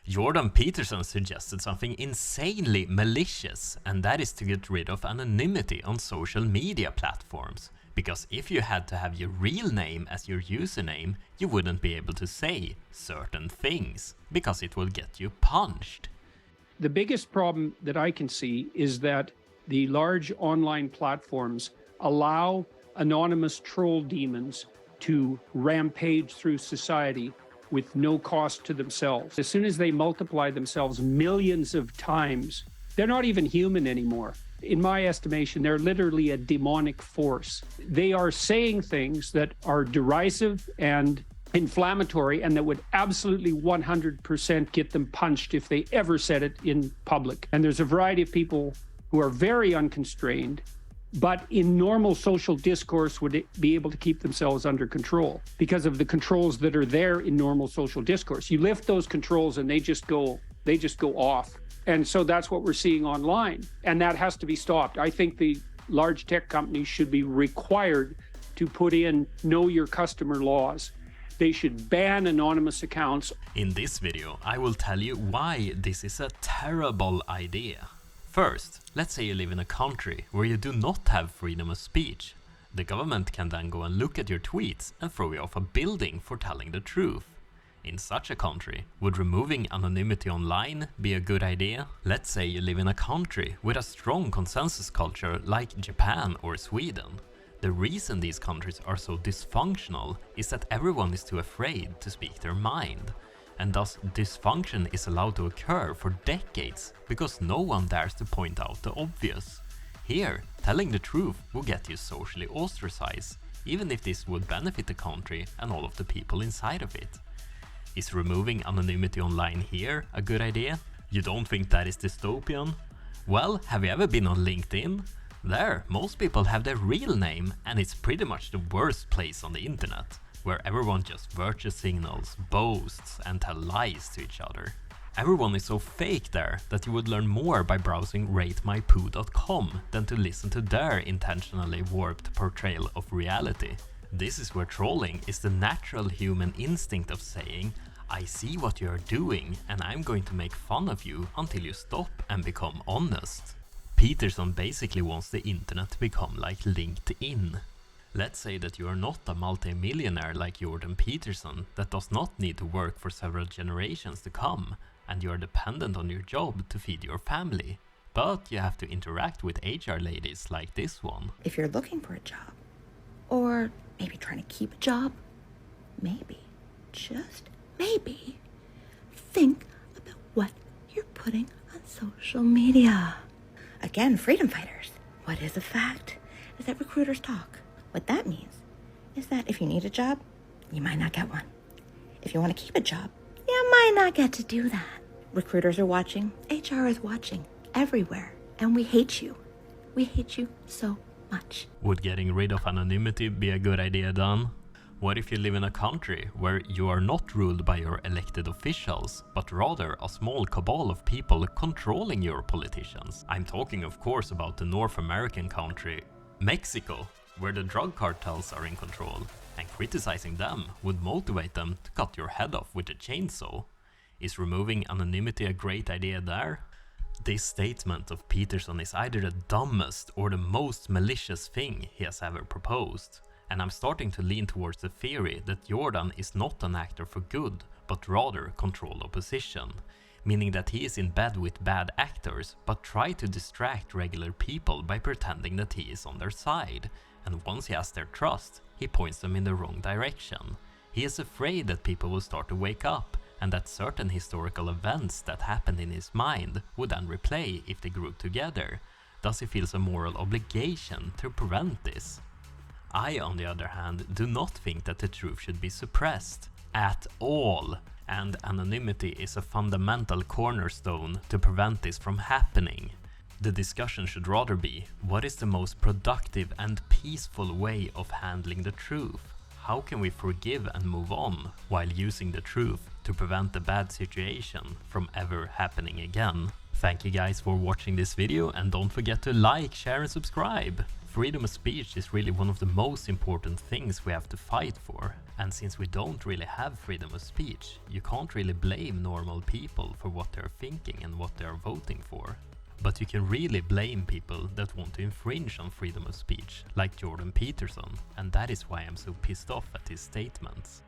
Jordan Peterson suggested something insanely malicious, and that is to get rid of anonymity on social media platforms. Because if you had to have your real name as your username, you wouldn't be able to say certain things, because it will get you punched. The biggest problem that I can see is that the large online platforms allow anonymous troll demons to rampage through society with no cost to themselves. As soon as they multiply themselves millions of times, they're not even human anymore. In my estimation, they're literally a demonic force. They are saying things that are derisive and inflammatory and that would absolutely 100% get them punched if they ever said it in public. And there's a variety of people who are very unconstrained, but in normal social discourse would be able to keep themselves under control because of the controls that are there in normal social discourse. You lift those controls and they just go off. And so that's what we're seeing online. And that has to be stopped. I think the large tech companies should be required to put in know your customer laws. They should ban anonymous accounts. In this video, I will tell you why this is a terrible idea. First, let's say you live in a country where you do not have freedom of speech. The government can then go and look at your tweets and throw you off a building for telling the truth. In such a country, would removing anonymity online be a good idea? Let's say you live in a country with a strong consensus culture like Japan or Sweden. The reason these countries are so dysfunctional is that everyone is too afraid to speak their mind. And thus dysfunction is allowed to occur for decades because no one dares to point out the obvious. Here, telling the truth will get you socially ostracized, even if this would benefit the country and all of the people inside of it. Is removing anonymity online here a good idea? You don't think that is dystopian? Well, have you ever been on LinkedIn? There, most people have their real name, and it's pretty much the worst place on the internet, where everyone just virtue signals, boasts, and tell lies to each other. Everyone is so fake there that you would learn more by browsing ratemypoo.com than to listen to their intentionally warped portrayal of reality. This is where trolling is the natural human instinct of saying, I see what you are doing and I'm going to make fun of you until you stop and become honest. Peterson basically wants the internet to become like LinkedIn. Let's say that you are not a multi-millionaire like Jordan Peterson that does not need to work for several generations to come, and you are dependent on your job to feed your family. But you have to interact with HR ladies like this one. If you're looking for a job, or maybe trying to keep a job, maybe, just maybe, think about what you're putting on social media. Again, freedom fighters. What is a fact is that recruiters talk. What that means is that if you need a job, you might not get one. If you want to keep a job, you might not get to do that. Recruiters are watching, HR is watching, everywhere, and we hate you. We hate you so much. Would getting rid of anonymity be a good idea then? What if you live in a country where you are not ruled by your elected officials, but rather a small cabal of people controlling your politicians? I'm talking of course about the North American country, Mexico, where the drug cartels are in control, and criticizing them would motivate them to cut your head off with a chainsaw. Is removing anonymity a great idea there? This statement of Peterson is either the dumbest or the most malicious thing he has ever proposed. And I'm starting to lean towards the theory that Jordan is not an actor for good, but rather control opposition, meaning that he is in bed with bad actors, but try to distract regular people by pretending that he is on their side, and once he has their trust, he points them in the wrong direction. He is afraid that people will start to wake up, and that certain historical events that happened in his mind would then replay if they group together. Thus he feels a moral obligation to prevent this. I, on the other hand, do not think that the truth should be suppressed at all, and anonymity is a fundamental cornerstone to prevent this from happening. The discussion should rather be, what is the most productive and peaceful way of handling the truth? How can we forgive and move on while using the truth to prevent the bad situation from ever happening again? Thank you guys for watching this video, and don't forget to like, share and subscribe. freedom of speech is really one of the most important things we have to fight for. And since we don't really have freedom of speech, you can't really blame normal people for what they're thinking and what they're voting for. But you can really blame people that want to infringe on freedom of speech, like Jordan Peterson, and that is why I'm so pissed off at his statements.